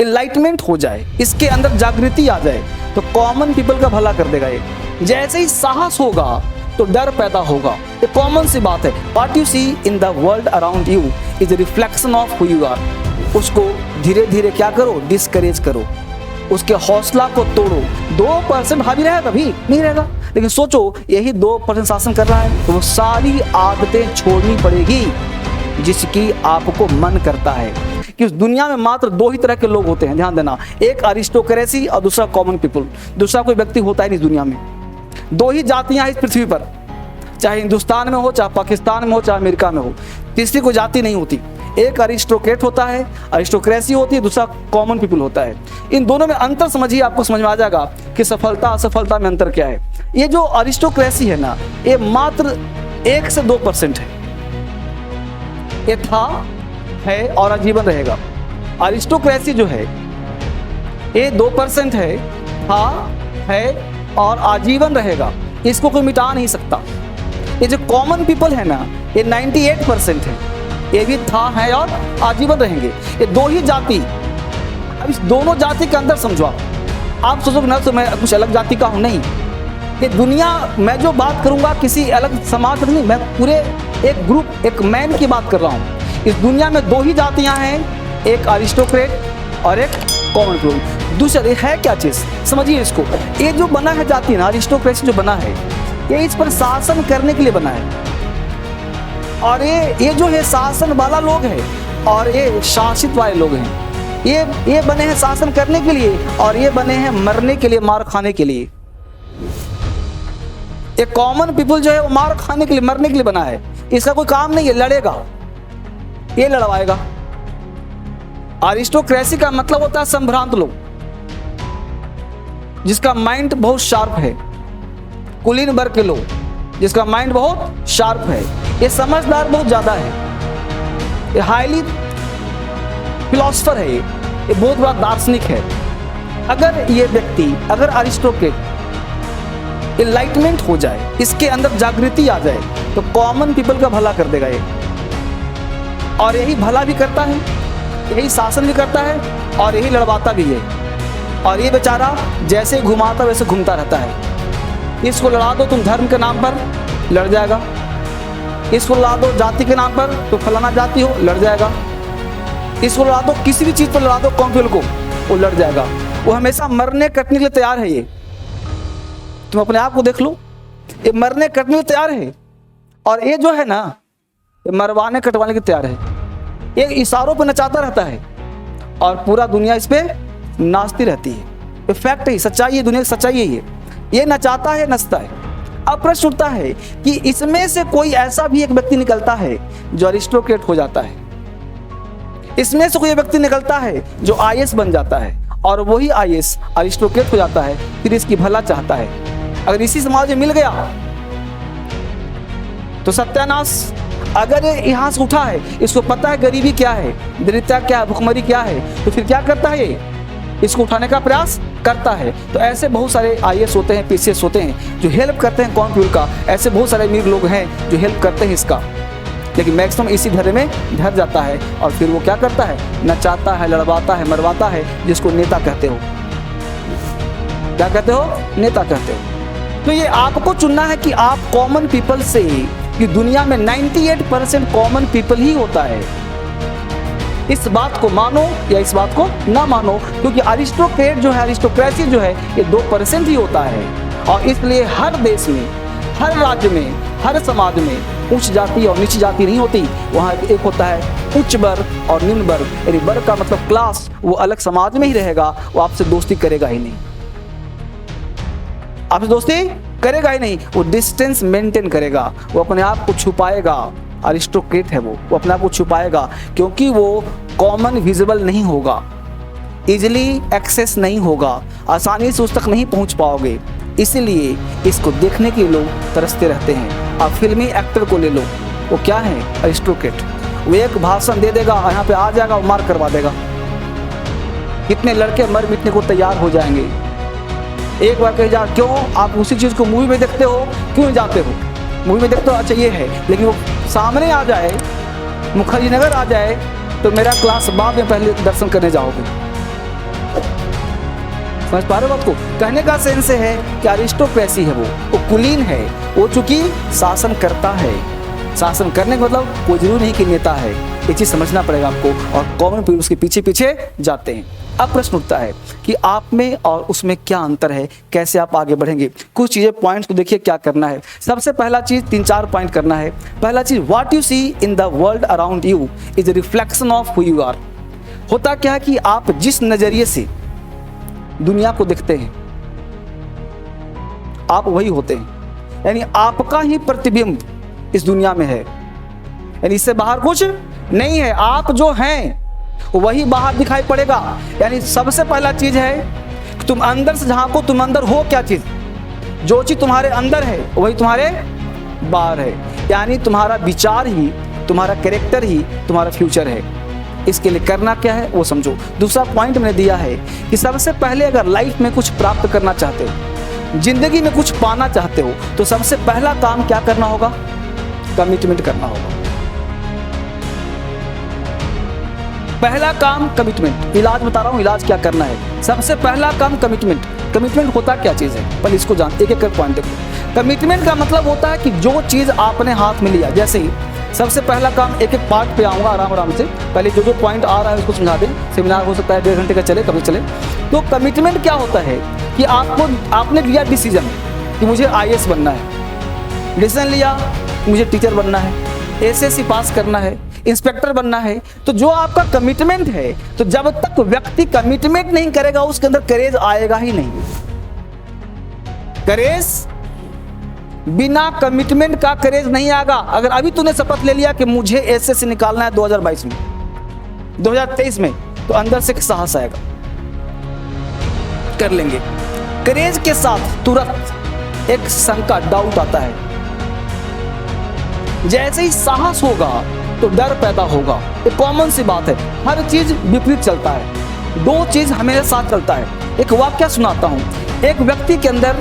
Enlightenment हो जाए, इसके अंदर जागृति आ जाए, तो कॉमन पीपल का भला कर देगा ये। जैसे ही साहस होगा तो डर पैदा होगा, ये कॉमन सी बात है। What you see in the world around you is a reflection of who you are. उसको धीरे धीरे क्या करो, डिस्करेज करो, उसके हौसला को तोड़ो। 2% हावी रहेगा कभी नहीं रहेगा, लेकिन सोचो यही 2% शासन कर रहा है तो वो सारी आदतें छोड़नी पड़ेगी जिसकी आपको मन करता है। कि उस दुनिया में मात्र 2 ही तरह के लोग होते हैं, ध्यान देना, एक अरिस्टोक्रेसी और दूसरा कॉमन पीपल। दूसरा कोई व्यक्ति होता है नहीं इस दुनिया में। 2 ही जातियां हैं इस पृथ्वी पर, चाहे हिंदुस्तान में हो, चाहे पाकिस्तान में हो, चाहे अमेरिका में हो, तीसरी कोई जाति नहीं होती। एक अरिस्टोक्रेट होता है, अरिस्टोक्रेसी होती है, दूसरा कॉमन पीपल होता है। इन दोनों में अंतर समझिए, आपको समझ में आ जाएगा कि सफलता असफलता में अंतर क्या है। ये जो अरिस्टोक्रेसी है ना, ये मात्र 1 से 2% है। ये था, है और आजीवन रहेगा। अरिस्टोक्रेसी जो है ये 2% है, था, है और आजीवन रहेगा, इसको कोई मिटा नहीं सकता। ये जो कॉमन पीपल है ना, ये 98% है, ये भी था, है और आजीवन रहेंगे। ये 2 ही जाति। अब इस दोनों जाति के अंदर समझो आप सोचो ना तो मैं कुछ अलग जाति का हूँ, नहीं। ये दुनिया, मैं जो बात करूँगा किसी अलग समाज नहीं, मैं पूरे एक ग्रुप, एक मैन की बात कर रहा हूँ। इस दुनिया में 2 ही जातियाँ हैं, एक अरिस्टोक्रेट और एक कॉमन पीपल। दूसरा है क्या चीज़, समझिए इसको। ये जो बना है जाति ना, अरिस्टोक्रेसी जो बना है, ये इस पर शासन करने के लिए बना है। और ये जो है शासन वाला लोग हैं और ये शासित वाले लोग हैं। ये बने हैं शासन करने के लिए और ये बने हैं मरने के लिए, मार खाने के लिए। ये कॉमन पीपल जो है वो मार खाने के लिए, मरने के लिए बना है। इसका कोई काम नहीं है, लड़ेगा, ये लड़वाएगा। अरिस्टोक्रेसी का मतलब होता है संभ्रांत लोग, जिसका माइंड बहुत शार्प है। कुलीन वर्ग के लोग जिसका माइंड बहुत शार्प है, ये समझदार बहुत ज्यादा है, ये हाईली फिलोसफर है, ये बहुत बड़ा दार्शनिक है। अगर ये व्यक्ति, अगर अरिस्टोक्रेट इनलाइटमेंट हो जाए, इसके अंदर जागृति आ जाए, तो कॉमन पीपल का भला कर देगा ये। और यही भला भी करता है, यही शासन भी करता है और यही लड़वाता भी है। और ये बेचारा जैसे घुमाता वैसे घूमता रहता है। इसको लड़ा दो तुम धर्म के नाम पर, लड़ जाएगा। इसको लड़ा दो जाति के नाम पर, तो फलाना जाति हो, लड़ जाएगा। इसको लड़ा दो किसी भी चीज़ पर, लड़ा दो कॉम्पिल को, वो लड़ जाएगा। वो हमेशा मरने कटने के लिए तैयार है। ये तुम अपने आप को देख लो, ये मरने कटने के लिए तैयार है। और ये जो है ना, ये मरवाने कटवाने के तैयार है। ये इशारों पर नचाता रहता है और पूरा दुनिया इस पे नाचती रहती है। ये फैक्ट है, सच्चाई है, दुनिया की सच्चाई है। ये नचाता है, नचता है। अब प्रश्न उठता है कि इसमें से कोई ऐसा भी एक व्यक्ति निकलता है जो अरिस्टोक्रेट हो जाता है। इसमें से कोई व्यक्ति निकलता है जो आईएएस बन जाता है और वही आईएएस अरिस्टोक्रेट हो जाता है, फिर इसकी भला चाहता है। अगर इसी समाज में मिल गया तो सत्यानाश। अगर ये यहाँ से उठा है, इसको पता है गरीबी क्या है, दरिद्रता क्या है, भुखमरी क्या है, तो फिर क्या करता है ये, इसको उठाने का प्रयास करता है। तो ऐसे बहुत सारे आईएएस होते हैं, पीसीएस होते हैं जो हेल्प करते हैं कॉमन पीपल का। ऐसे बहुत सारे अमीर लोग हैं जो हेल्प करते हैं इसका, लेकिन मैक्सिमम इसी धैर्य में ढर जाता है और फिर वो क्या करता है, नचाता है, लड़वाता है, मरवाता है, जिसको नेता कहते हो। क्या कहते हो, नेता कहते हो। तो ये आपको चुनना है कि आप कॉमन पीपल से, कि दुनिया में 98% कॉमन पीपल ही होता है। इस बात को मानो या इस बात को ना मानो, क्योंकि अरिस्टोक्रेट जो है, अरिस्टोक्रेसी जो है, ये 2% ही होता है। और इसलिए हर देश में, हर राज्य में, हर समाज में उच्च जाति और नीच जाति नहीं होती। वहाँ एक होता है उच्च वर्ग और निम्न वर्ग, यानी वर्ग का मतलब क्लास। वो अलग समाज में ही रहेगा, वो आपसे दोस्ती करेगा ही नहीं, आपसे दोस्ती करेगा ही नहीं, वो डिस्टेंस मेंटेन करेगा, वो अपने आप को छुपाएगा। अरिस्टोक्रेट है वो अपने आप को छुपाएगा, क्योंकि वो कॉमन विजिबल नहीं होगा, इजिली एक्सेस नहीं होगा, आसानी से उस तक नहीं पहुंच पाओगे। इसीलिए इसको देखने के लोग तरसते रहते हैं। आप फिल्मी एक्टर को ले लो, वो क्या है, अरिस्टोक्रेट। वो एक भाषण दे देगा, यहाँ पे आ जाएगा, मार करवा देगा। कितने लड़के मर मिटने को तैयार हो जाएंगे। एक बार कह जा, क्यों आप उसी चीज़ को मूवी में देखते हो, क्यों जाते हो, मूवी में देखते हो, अच्छा ये है, लेकिन वो सामने आ जाए, मुखर्जी नगर आ जाए, तो मेरा क्लास बाद में पहले दर्शन करने जाओगे। समझ पा रहे हो बात को? कहने का सेंस है कि अरिस्टोक्रेसी है, वो कुलीन है, वो चूंकि शासन करता है। शासन करने का मतलब कोई जरूरी नहीं कि नेता है, ये चीज समझना पड़ेगा आपको, और कॉमन पीपल उसके पीछे पीछे जाते हैं। अब प्रश्न उठता है कि आप में और उसमें क्या अंतर है, कैसे आप आगे बढ़ेंगे। कुछ चीजें पॉइंट्स को देखिए क्या करना है। सबसे पहला चीज 3-4 पॉइंट करना है। पहला चीज, what you see in the world around you is a reflection of who you are. होता क्या है कि आप जिस नजरिए से दुनिया को देखते हैं आप वही होते हैं, यानी आपका ही प्रतिबिंब इस दुनिया में है, यानी इससे बाहर कुछ नहीं है। आप जो हैं वही बाहर दिखाई पड़ेगा। यानी सबसे पहला चीज है कि तुम अंदर से झांको, तुम अंदर हो क्या चीज, जो चीज तुम्हारे अंदर है वही तुम्हारे बाहर है। यानी तुम्हारा विचार ही, तुम्हारा कैरेक्टर ही तुम्हारा फ्यूचर है। इसके लिए करना क्या है वो समझो। दूसरा पॉइंट मैंने दिया है कि सबसे पहले अगर लाइफ में कुछ प्राप्त करना चाहते हो, जिंदगी में कुछ पाना चाहते हो, तो सबसे पहला काम क्या करना होगा? कमिटमेंट करना होगा। पहला काम कमिटमेंट। इलाज बता रहा हूं, इलाज क्या करना है। सबसे पहला काम कमिटमेंट। कमिटमेंट होता क्या चीज है, पहले इसको जान, एक एक पॉइंट देखो। कमिटमेंट का मतलब होता है कि जो चीज आपने हाथ में लिया, जैसे ही सबसे पहला काम, एक एक पार्ट पे आऊंगा आराम आराम से, पहले जो जो पॉइंट आ रहा है उसको समझा दें। सेमिनार हो सकता है 1.5 घंटे का चले, कब चले। तो कमिटमेंट क्या होता है कि आपने लिया डिसीजन कि मुझे IAS बनना है, डिसीजन लिया मुझे टीचर बनना है, SSC पास करना है, इंस्पेक्टर बनना है। तो जो आपका कमिटमेंट है, तो जब तक व्यक्ति कमिटमेंट नहीं करेगा उसके अंदर करेज आएगा ही नहीं। करेज, बिना कमिटमेंट का करेज नहीं आएगा। अगर अभी तूने शपथ ले लिया कि मुझे SSC निकालना है 2022 में, 2023 में, तो अंदर से साहस आएगा, कर लेंगे। करेज के साथ तुरंत एक शंका, डाउट आता है। जैसे ही साहस होगा तो डर पैदा होगा। एक कॉमन सी बात है, हर चीज विपरीत चलता है, दो चीज हमेशा साथ चलता है। एक वाक्य सुनाता हूं। एक व्यक्ति के अंदर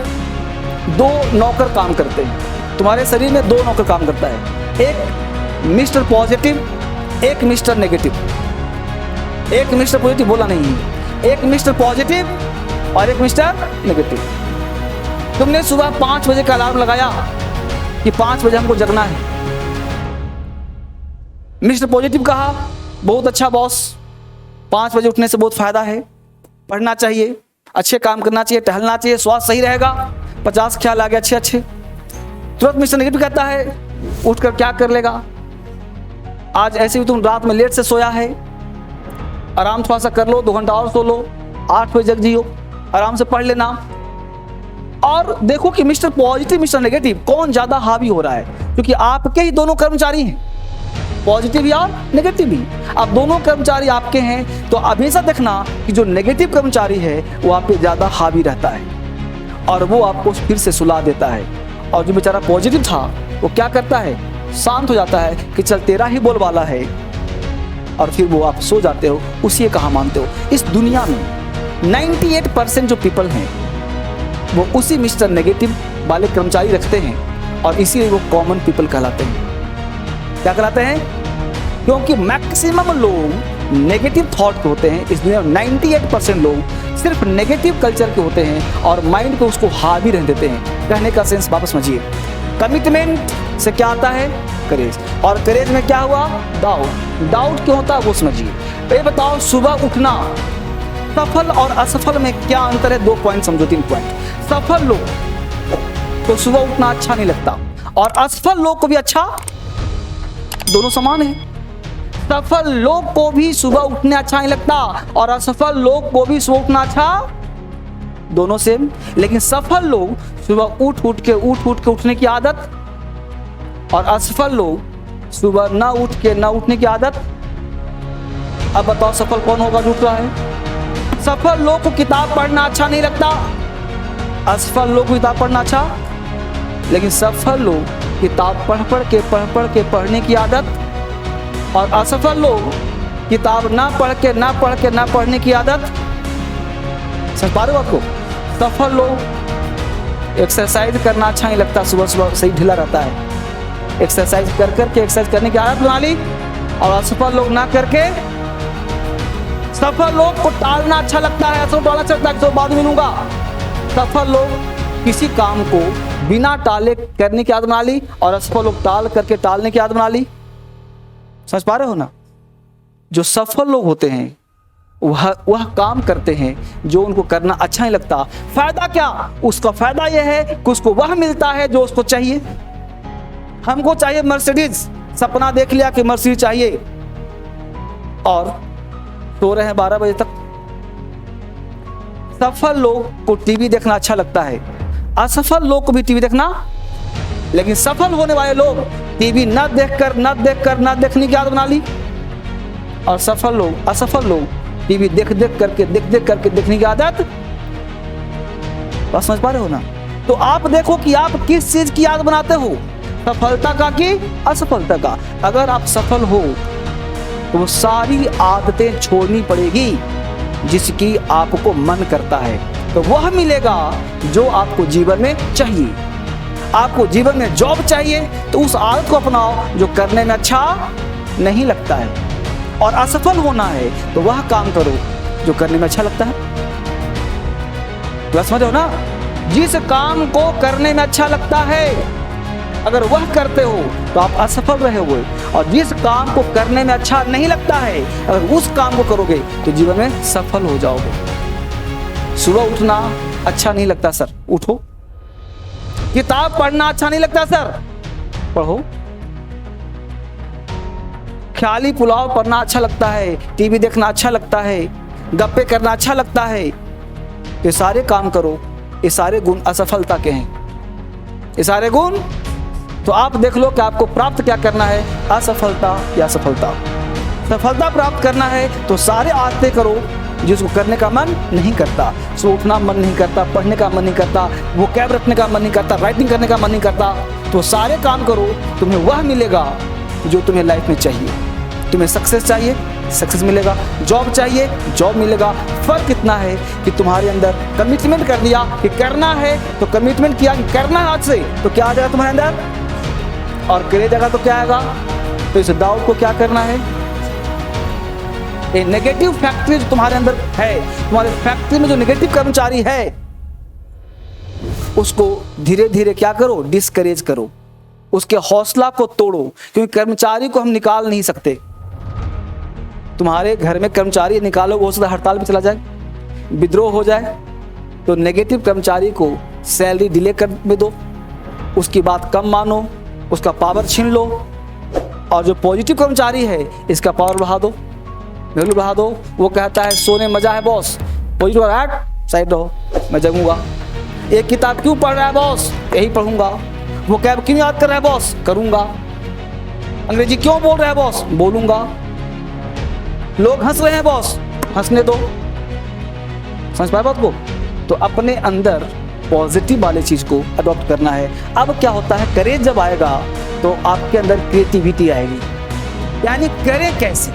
2 नौकर काम करते हैं। तुम्हारे शरीर में 2 नौकर काम करता है, एक मिस्टर पॉजिटिव, एक मिस्टर नेगेटिव। एक मिस्टर पॉजिटिव बोला नहीं, एक मिस्टर पॉजिटिव और एक मिस्टर नेगेटिव। तुमने सुबह 5 बजे का अलार्म लगाया कि 5 बजे हमको जगना है। मिस्टर पॉजिटिव कहा, बहुत अच्छा बॉस, 5 बजे उठने से बहुत फायदा है, पढ़ना चाहिए, अच्छे काम करना चाहिए, टहलना चाहिए, स्वास्थ्य सही रहेगा। 50 ख्याल आ गया अच्छे अच्छे। तुरंत मिस्टर नेगेटिव कहता है, उठकर क्या कर लेगा, आज ऐसे भी तुम रात में लेट से सोया है, आराम थोड़ा सा कर लो, 2 घंटा और सो लो, 8 बजे जग जियो, आराम से पढ़ लेना। और देखो कि मिस्टर पॉजिटिव, मिस्टर नेगेटिव कौन ज्यादा हावी हो रहा है, क्योंकि आपके ही दोनों कर्मचारी हैं, पॉजिटिव या नेगेटिव भी। अब दोनों कर्मचारी आपके हैं, तो हमेशा देखना कि जो नेगेटिव कर्मचारी है वो आप पे ज्यादा हावी रहता है और वो आपको फिर से सुला देता है। और जो बेचारा पॉजिटिव था वो क्या करता है, शांत हो जाता है कि चल तेरा ही बोल वाला है, और फिर वो आप सो जाते हो, उसी कहा मानते हो। इस दुनिया में 98% जो पीपल हैं वो उसी मिस्टर नेगेटिव वाले कर्मचारी रखते हैं, और इसीलिए वो कॉमन पीपल कहलाते हैं। क्या कहलाते हैं? क्योंकि मैक्सिमम लोग नेगेटिव थॉट के होते हैं। इस दुनिया में 98% लोग सिर्फ नेगेटिव कल्चर के होते हैं और माइंड को उसको हावी रह देते हैं। कहने का सेंस वापस समझिए। कमिटमेंट से क्या आता है? करेज। और करेज में क्या हुआ? डाउट। डाउट क्यों होता है वो समझिए। ये बताओ, सुबह उठना, सफल और असफल में क्या अंतर है? 2 पॉइंट समझो, 3 पॉइंट। सफल लोग को सुबह उठना अच्छा नहीं लगता, और असफल लोग को भी अच्छा, दोनों समान है। सफल लोग को भी सुबह उठने अच्छा नहीं लगता, और असफल लोग को भी सुबह उठना अच्छा, दोनों सेम। लेकिन सफल लोग सुबह उठ के उठने की आदत, और असफल लोग सुबह ना उठने की आदत। अब बताओ सफल कौन होगा जो उठ रहा है? सफल लोग को किताब पढ़ना अच्छा नहीं लगता, असफल लोग को किताब पढ़ना अच्छा। लेकिन सफल लोग किताब पढ़ के पढ़ने की आदत, और असफल लोग किताब ना पढ़ने की आदत। समझ पा रहे हो आपको? सफल लोग एक्सरसाइज करना अच्छा नहीं लगता, सुबह सुबह सही ढीला रहता है, एक्सरसाइज कर के एक्सरसाइज करने की आदत बना ली। और असफल लोग ना करके सफल लोग को टालना अच्छा लगता है, ऐसा टालना अच्छा लगता है कि बाद में मिलूंगा। सफल लोग किसी काम को बिना टाले करने की आदत बना ली और असफल लोग टाल करके टालने की आदत बना ली। समझ पा रहे हो ना? जो सफल लोग होते हैं वह काम करते हैं जो उनको करना अच्छा नहीं लगता। फायदा क्या? उसका फायदा यह है कि उसको वह मिलता है जो उसको चाहिए। हमको चाहिए मर्सिडीज, सपना देख लिया कि मर्सिडीज चाहिए और सो रहे हैं 12 बजे तक। सफल लोग को टीवी देखना अच्छा लगता है, असफल लोग को भी टीवी देखना, लेकिन सफल होने वाले लोग टीवी न देखने की आदत बना ली और असफल लोग टीवी देख करके देखने की आदत। बस समझ पा रहे हो ना? तो आप देखो कि आप किस चीज की आदत बनाते हो, सफलता का कि असफलता का। अगर आप सफल हो तो वो सारी आदतें छोड़नी पड़ेगी जिसकी आपको मन करता है, तो वह मिलेगा जो आपको जीवन में चाहिए। आपको जीवन में जॉब चाहिए तो उस आदत को अपनाओ जो करने में अच्छा नहीं लगता है, और असफल होना है तो वह काम करो जो करने में अच्छा लगता है। तो समझो ना, जिस काम को करने में अच्छा लगता है अगर वह करते हो तो आप असफल रहोगे, और जिस काम को करने में अच्छा नहीं लगता है अगर उस काम को करोगे तो जीवन में सफल हो जाओगे। सुबह उठना अच्छा नहीं लगता सर, उठो। किताब पढ़ना अच्छा नहीं लगता सर, पढ़ो। ख्याली पुलाव पढ़ना अच्छा लगता है, टीवी देखना अच्छा लगता है, गप्पे करना अच्छा लगता है, ये सारे काम करो। ये सारे गुण असफलता के हैं, ये सारे गुण। तो आप देख लो कि आपको प्राप्त क्या करना है, असफलता या सफलता। सफलता प्राप्त करना है तो सारे आदतें करो जिसको करने का मन नहीं करता। सो उठना मन नहीं करता, पढ़ने का मन नहीं करता, वो कैब रखने का मन नहीं करता, राइटिंग करने का मन नहीं करता, तो सारे काम करो, तुम्हें वह मिलेगा जो तुम्हें लाइफ में चाहिए। तुम्हें सक्सेस चाहिए, सक्सेस मिलेगा। जॉब चाहिए, जॉब मिलेगा। फर्क इतना है कि तुम्हारे अंदर कमिटमेंट कर दिया कि करना है, तो कमिटमेंट किया कि करना है आज से, तो क्या आ जाएगा तुम्हारे अंदर, और करे जाएगा तो क्या आएगा। तो इस डाउट को क्या करना है, ये नेगेटिव फैक्ट्री जो तुम्हारे अंदर है, तुम्हारे फैक्ट्री में जो नेगेटिव कर्मचारी है उसको धीरे धीरे क्या करो, डिस्करेज करो, उसके हौसला को तोड़ो, क्योंकि कर्मचारी को हम निकाल नहीं सकते। तुम्हारे घर में कर्मचारी निकालो, वो उसका हड़ताल पे चला जाए, विद्रोह हो जाए, तो नेगेटिव कर्मचारी को सैलरी डिले कर में दो, उसकी बात कम मानो, उसका पावर छीन लो, और जो पॉजिटिव कर्मचारी है इसका पावर बढ़ा दो, वैल्यू बढ़ा दो। वो कहता है सोने मजा है बॉस, पॉजिटिव साइड रहो, मैं जगूंगा। एक किताब क्यों पढ़ रहा है बॉस, यही पढ़ूंगा। वो कैब क्यों याद कर रहा है बॉस, करूंगा। अंग्रेजी क्यों बोल रहा है बॉस, बोलूंगा। लोग हंस रहे हैं बॉस, हंसने दो। समझ पाए बात को? तो अपने अंदर पॉजिटिव वाले चीज को अडॉप्ट करना है। अब क्या होता है, करेज जब आएगा तो आपके अंदर क्रिएटिविटी आएगी। यानी करें कैसे,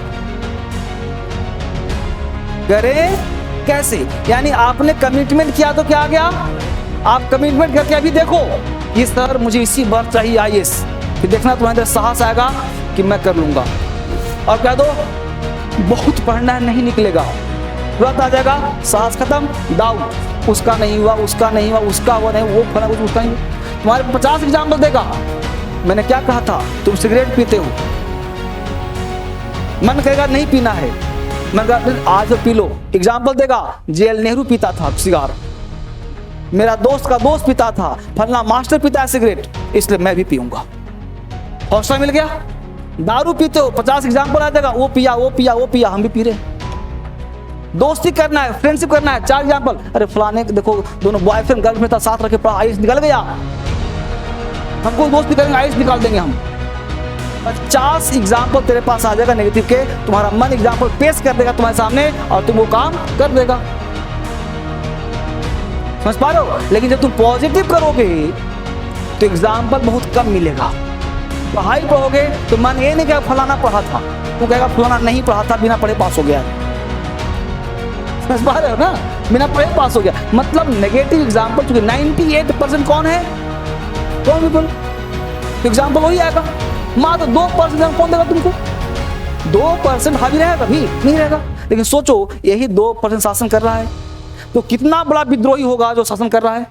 करें कैसे, यानी आपने कमिटमेंट किया तो क्या आ गया, आप कमिटमेंट करके अभी देखो कि सर मुझे इसी बार चाहिए IAS, फिर देखना तुम्हारे अंदर साहस आएगा कि मैं कर लूंगा। और कह दो बहुत पढ़ना है, नहीं निकलेगा, तुरंत आ जाएगा साहस खत्म, डाउट, उसका नहीं हुआ, उसका नहीं हुआ, उसका हुआ नहीं, वो फला कुछ उसका नहीं। तुम्हारे 50 एग्जाम्पल देगा, मैंने क्या कहा था, तुम सिगरेट पीते हो, मन कहेगा नहीं पीना है, मैं आज तो पी लो। एग्जाम्पल देगा, JL नेहरू पीता था सिगार, मेरा दोस्त का दोस्त पीता था, फलना मास्टर पीता है सिगरेट, इसलिए मैं भी पीऊंगा। हौसला मिल गया। दारू पीते हो, 50 एग्जाम्पल आ जाएगा, वो पिया वो पिया वो पिया, हम भी पी रहे। दोस्ती करना है, फ्रेंडशिप करना है, 4 एग्जाम्पल, अरे फलाने देखो दोनों बॉयफ्रेंड गर्लफ्रेंड था, साथ रखे पड़ा, IAS निकल गया, हमको दोस्ती करेंगे IAS निकाल देंगे हम। 50 एग्जाम्पल तेरे पास आ जाएगा नेगेटिव के, तुम्हारा मन एग्जाम्पल पेश कर देगा तुम्हारे सामने और तुम वो काम कर देगा। समझ पा रहे हो? लेकिन जब तुम पॉजिटिव करोगे तो एग्जाम्पल बहुत कम मिलेगा। पढ़ाई पढ़ोगे तो मन ये नहीं कहेगा फलाना पढ़ा था, तू कहेगा फलाना नहीं पढ़ा था, बिना पढ़े पास हो गया। समझ पा रहे हो ना, बिना पढ़े पास हो गया। मतलब नेगेटिव एग्जाम्पल, चूंकि 98% कौन है, कौन पीपल, एग्जाम्पल वही आएगा। मात्र 2% कौन देगा तुमको, 2% हावी रहेगा, कभी नहीं रहेगा। लेकिन सोचो यही 2% शासन कर रहा है, तो कितना बड़ा विद्रोही होगा जो शासन कर रहा है,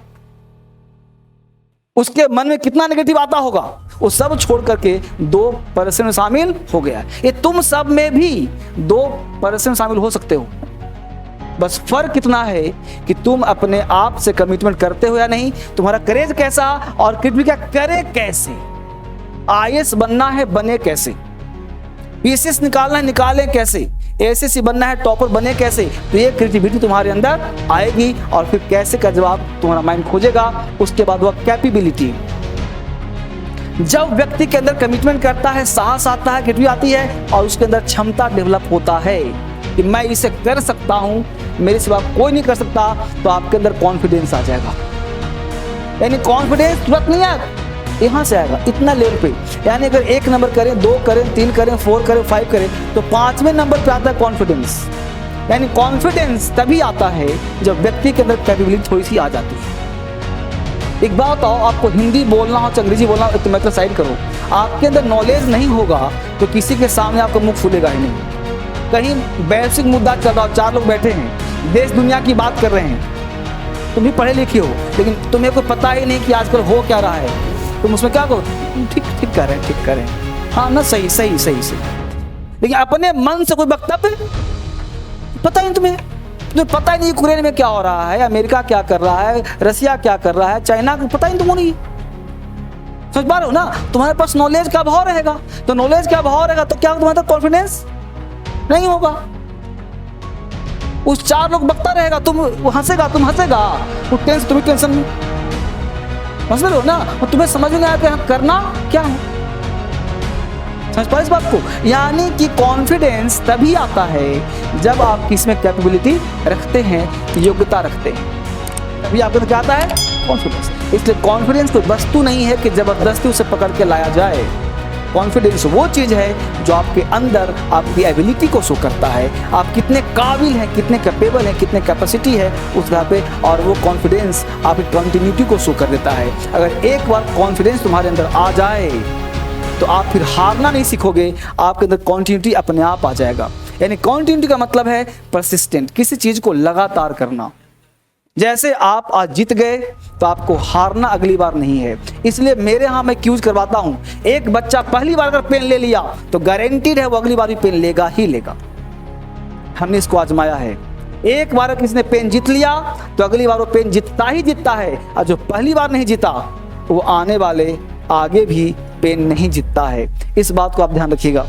उसके मन में कितना नेगेटिव आता होगा। वो सब छोड़ करके 2% में शामिल हो गया। ये तुम सब में भी 2% में शामिल हो सकते हो, बस फर्क कितना है कि तुम अपने आप से कमिटमेंट करते हो या नहीं, तुम्हारा करेज कैसा और क्रिएटिविटी क्या करे कैसे, आईएएस बनना है बने कैसे, पीसीएस निकालना है निकालें कैसे, एसएससी बनना है टॉपर बने कैसे। तो ये क्रिएटिविटी तुम्हारे अंदर आएगी और फिर कैसे का जवाब तुम्हारा माइंड खोजेगा। उसके बाद वह कैपेबिलिटी, जब व्यक्ति के अंदर कमिटमेंट करता है, साहस आता है, क्रिएटिविटी आती है और उसके अंदर क्षमता डेवलप होता है कि मैं इसे कर सकता हूं, मेरे सिवा कोई नहीं कर सकता, तो आपके अंदर कॉन्फिडेंस आ जाएगा। यानी कॉन्फिडेंस तुरंत नहीं आएगा, यहां से आएगा इतना लेवल पे। यानी अगर 1 नंबर करें, 2 करें, 3 करें, 4 करें, 5 करें, तो 5वें नंबर पे आता है कॉन्फिडेंस। यानी कॉन्फिडेंस तभी आता है जब व्यक्ति के अंदर कैपेबिलिटी थोड़ी सी आ जाती है। एक बात बताओ, आपको हिंदी बोलना हो, अंग्रेजी बोलना हो, तो मतलब साइड करो, आपके अंदर नॉलेज नहीं होगा तो किसी के सामने आपका मुख खुलेगा ही नहीं। कहीं बेसिक मुद्दा चल रहा हो, 4 लोग बैठे हैं, देश दुनिया की बात कर रहे हैं, तुम भी पढ़े लिखे हो, लेकिन तुम्हें कोई पता ही नहीं कि आजकल हो क्या रहा है, तुम उसमें क्या करो, ठीक ठीक कर रहे हैं, ठीक कर रहे हैं, हाँ ना, सही सही सही सही, लेकिन अपने मन से कोई वक्तव्य पता ही नहीं तुम्हें पता ही नहीं यूक्रेन में क्या हो रहा है, अमेरिका क्या कर रहा है, रसिया क्या कर रहा है, चाइना को पता ही तुमको नहीं। समझ पा रहे हो ना, तुम्हारे पास नॉलेज का अभाव रहेगा, तो नॉलेज का अभाव रहेगा तो क्या तुम्हारे पास कॉन्फिडेंस नहीं होगा। उस 4 लोग बकता रहेगा, तुम हंसेगा, तुम हंसेगा, तुम्हें टेंशन, समझ रहे हो ना, और तुम्हें समझ में नहीं आया कि करना क्या है। समझ पा इस बात को। यानी कि कॉन्फिडेंस तभी आता है जब आप किसमें कैपेबिलिटी रखते हैं, योग्यता रखते हैं, तभी आपको क्या आता है, कॉन्फिडेंस। इसलिए कॉन्फिडेंस कोई वस्तु नहीं है कि जबरदस्ती उसे पकड़ के लाया जाए। कॉन्फिडेंस वो चीज है जो आपके अंदर आपकी एबिलिटी को शो करता है, आप कितने काबिल हैं, कितने कैपेबल हैं, कितने कैपेसिटी है उस जगह पे, और वो कॉन्फिडेंस आपकी कंटिन्यूटी को शो कर देता है। अगर एक बार कॉन्फिडेंस तुम्हारे अंदर आ जाए तो आप फिर हारना नहीं सीखोगे, आपके अंदर कॉन्टिन्यूटी अपने आप आ जाएगा। यानी कॉन्टिन्यूटी का मतलब है परसिस्टेंट, किसी चीज को लगातार करना। जैसे आप आज जीत गए तो आपको हारना अगली बार नहीं है। इसलिए मेरे यहाँ मैं क्यूज करवाता हूँ, एक बच्चा पहली बार अगर पेन ले लिया तो गारंटीड है वो अगली बार भी पेन लेगा ही लेगा। हमने इसको आजमाया है, एक बार किसी ने पेन जीत लिया तो अगली बार वो पेन जीतता ही जीतता है, और जो पहली बार नहीं जीता वो आने वाले आगे भी पेन नहीं जीतता है। इस बात को आप ध्यान रखिएगा।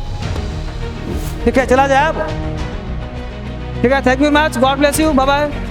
ठीक है, चला जाए अब। ठीक है, thank you much, God bless you, bye bye.